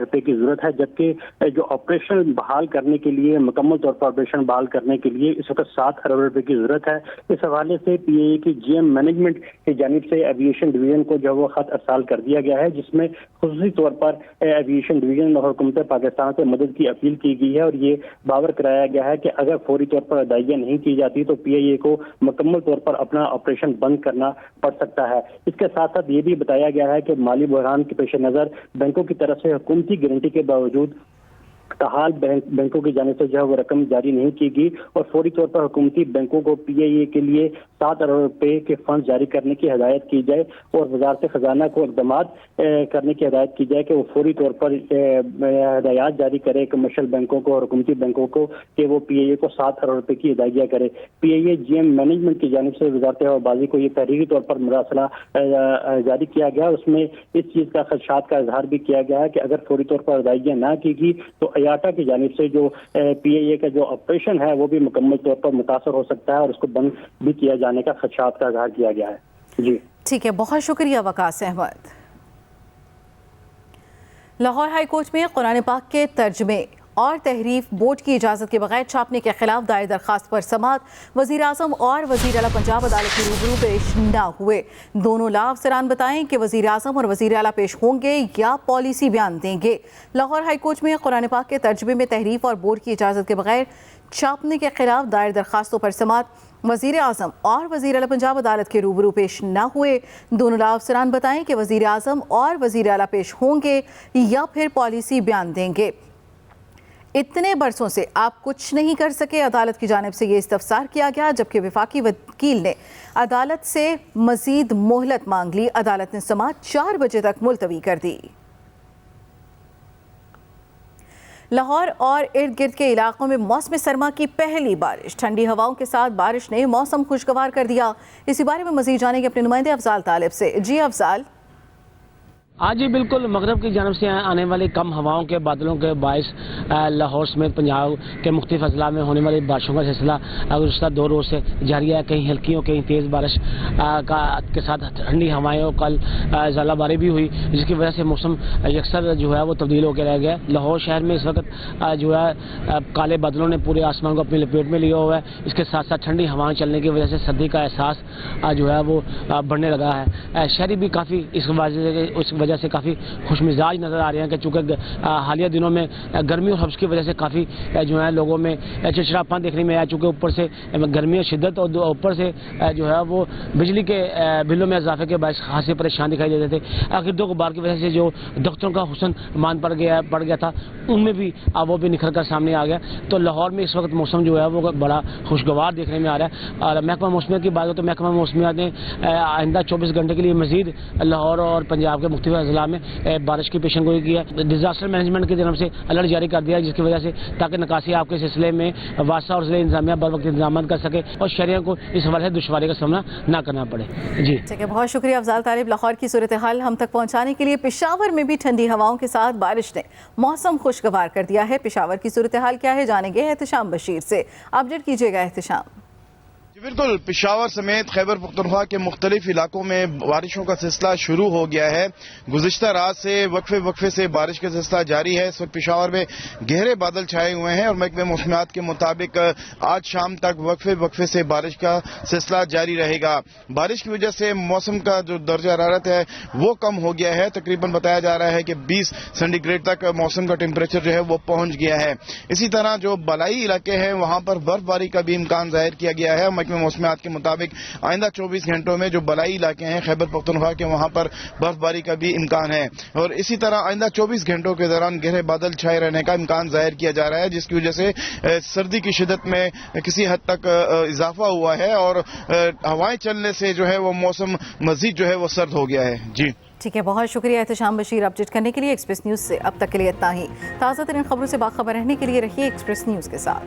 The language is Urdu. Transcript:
روپے کی ضرورت ہے، جبکہ جو آپریشن بحال کرنے کے لیے مکمل طور پر آپریشن بحال کرنے کے لیے اس وقت 7 ارب روپے کی ضرورت ہے۔ اس حوالے سے پی اے اے کی جی ایم مینجمنٹ کی جانب سے ایویشن ڈویژن کو جو وہ خط ارسال کر دیا گیا ہے، جس میں خصوصی طور پر ایویشن ڈویژن اور حکومت پاکستان سے مدد کی اپیل کی گئی ہے، اور یہ باور کرایا گیا ہے کہ اگر فوری طور پر ادائیگیاں نہیں کی جاتی تو پی اے اے کو مکمل طور پر اپنا آپریشن بند کرنا پڑ سکتا ہے۔ اس کے ساتھ ساتھ یہ بھی بتایا گیا ہے کہ مالی بحران کے پیش نظر بینکوں کی طرف سے حکومتی گارنٹی کے باوجود تاحال بینکوں کی جانب سے جو ہے وہ رقم جاری نہیں کی گئی، اور فوری طور پر حکومتی بینکوں کو پی اے اے کے لیے 7 ارب روپے کے فنڈ جاری کرنے کی ہدایت کی جائے، اور وزارت خزانہ کو اقدامات کرنے کی ہدایت کی جائے کہ وہ فوری طور پر ہدایات جاری کرے کمرشل بینکوں کو اور حکومتی بینکوں کو کہ وہ پی اے اے کو 7 ارب روپے کی ادائیگیاں کرے۔ پی اے اے جی ایم مینجمنٹ کی جانب سے وزارت ہوابازی کو یہ تحریری طور پر مراسلہ جاری کیا گیا، اس میں اس چیز کا خدشات کا اظہار بھی کیا گیا ہے کہ اگر فوری طور پر ادائیگیاں نہ کی گئی تو ایاٹا کی جانب سے جو پی اے اے کا جو آپریشن ہے وہ بھی مکمل طور پر متاثر ہو سکتا ہے، اور اس کو بند بھی کیا جانے کا خدشات کا اظہار کیا گیا ہے۔ جی ٹھیک ہے، بہت شکریہ وقاص احمد۔ لاہور ہائی کورٹ میں قرآن پاک کے ترجمے اور تحریف بورڈ کی اجازت کے بغیر چھاپنے کے خلاف دائر درخواست پر سماعت وزیر اعظم اور وزیر اعلیٰ پنجاب عدالت کے روبرو پیش نہ ہوئے۔ دونوں لاء افسران بتائیں کہ وزیر اعظم اور وزیر اعلیٰ پیش ہوں گے یا پالیسی بیان دیں گے۔ لاہور ہائی کورٹ میں قرآن پاک کے ترجمے میں تحریف اور بورڈ کی اجازت کے بغیر چھاپنے کے خلاف دائر درخواستوں پر سماعت وزیر اعظم اور وزیر اعلیٰ پنجاب عدالت کے روبرو پیش نہ ہوئے۔ دونوں لاء افسران بتائیں کہ وزیر اعظم اور وزیر اعلیٰ پیش ہوں گے یا پھر پالیسی بیان دیں گے۔ اتنے برسوں سے آپ کچھ نہیں کر سکے، عدالت کی جانب سے یہ استفسار کیا گیا، جبکہ وفاقی وکیل نے عدالت سے مزید مہلت مانگ لی۔ عدالت نے سماعت 4 بجے تک ملتوی کر دی۔ لاہور اور ارد گرد کے علاقوں میں موسم سرما کی پہلی بارش، ٹھنڈی ہواؤں کے ساتھ بارش نے موسم خوشگوار کر دیا۔ اسی بارے میں مزید جانیں گے اپنے نمائندے افضال طالب سے۔ جی افضال۔ آج ہی بالکل مغرب کی جانب سے آنے والی کم ہواؤں کے بادلوں کے باعث لاہور سمیت پنجاب کے مختلف اضلاع میں ہونے والی بارشوں کا سلسلہ گزشتہ 2 روز سے جاری ہے۔ کہیں ہلکی اور کہیں تیز بارش کے ساتھ ٹھنڈی ہوائیں اور کل ژالہ باری بھی ہوئی، جس کی وجہ سے موسم یکسر جو ہے وہ تبدیل ہو کے رہ گیا۔ لاہور شہر میں اس وقت جو ہے کالے بادلوں نے پورے آسمان کو اپنی لپیٹ میں لیا ہوا ہے۔ اس کے ساتھ ساتھ ٹھنڈی ہوائیں چلنے کی وجہ سے سردی کا احساس جو ہے وہ بڑھنے لگا ہے۔ شہری بھی کافی اس وجہ سے کافی خوش مزاج نظر آ رہے ہیں کہ چونکہ حالیہ دنوں میں گرمی اور حبس کی وجہ سے کافی جو ہے لوگوں میں چڑچڑاپن دیکھنے میں آیا، چونکہ اوپر سے گرمی اور شدت اور اوپر سے جو ہے وہ بجلی کے بلوں میں اضافے کے باعث خاصی پریشان دکھائی دیتے تھے۔ گرد و غبار کی وجہ سے جو دفتروں کا حسن مان پڑ گیا تھا، ان میں بھی وہ بھی نکھر کر سامنے آ گیا۔ تو لاہور میں اس وقت موسم جو ہے وہ بڑا خوشگوار دیکھنے میں آ رہا ہے۔ اور محکمہ موسمیات کی بات ہو تو محکمہ موسمیات نے آئندہ 24 گھنٹے کے لیے مزید لاہور اور پنجاب کے مختلف اضلاع میں بارش کی پیشن گوئی کی ہے۔ ڈیزاسٹر مینجمنٹ کی جانب سے الرٹ جاری کر دیا ہے، جس کی وجہ سے تاکہ نکاسی آپ کے سلسلے میں واسطہ اور ضلع انتظامیہ بر وقت انتظامات کر سکے اور شہریوں کو اس حوالے سے دشواری کا سامنا نہ کرنا پڑے۔ جی ٹھیک ہے، بہت شکریہ افضال طالب۔ لاہور کی صورتحال ہم تک پہنچانے کے لیے پشاور میں بھی ٹھنڈی ہواؤں کے ساتھ بارش نے موسم خوشگوار کر دیا ہے۔ پشاور کی صورتحال کیا ہے جانیں گے احتشام بشیر سے۔ اپڈیٹ کیجیے گا احتشام۔ بالکل، پشاور سمیت خیبر پختونخوا کے مختلف علاقوں میں بارشوں کا سلسلہ شروع ہو گیا ہے۔ گزشتہ رات سے وقفے سے بارش کا سلسلہ جاری ہے۔ اس وقت پشاور میں گہرے بادل چھائے ہوئے ہیں اور محکمہ موسمیات کے مطابق آج شام تک وقفے سے بارش کا سلسلہ جاری رہے گا۔ بارش کی وجہ سے موسم کا جو درجہ حرارت ہے وہ کم ہو گیا ہے۔ تقریباً بتایا جا رہا ہے کہ 20 سینٹی گریڈ تک موسم کا ٹیمپریچر جو ہے وہ پہنچ گیا ہے۔ اسی طرح جو بالائی علاقے ہیں وہاں پر برف باری کا بھی امکان ظاہر کیا گیا ہے۔ محکمہ موسمیات کے مطابق آئندہ 24 گھنٹوں میں جو بالائی علاقے ہیں خیبر پختونخوا کے وہاں پر برف باری کا بھی امکان ہے، اور اسی طرح آئندہ 24 گھنٹوں کے دوران گہرے بادل چھائے رہنے کا امکان ظاہر کیا جا رہا ہے، جس کی وجہ سے سردی کی شدت میں کسی حد تک اضافہ ہوا ہے اور ہوائیں چلنے سے جو ہے وہ موسم مزید جو ہے وہ سرد ہو گیا ہے۔ جی ٹھیک ہے، بہت شکریہ احتشام بشیر اپڈیٹ کرنے کے لیے۔ ایکسپریس نیوز سے اب تک کے لیے اتنا ہی۔ تازہ ترین خبروں سے باخبر رہنے کے لیے رہیے ایکسپریس نیوز کے ساتھ۔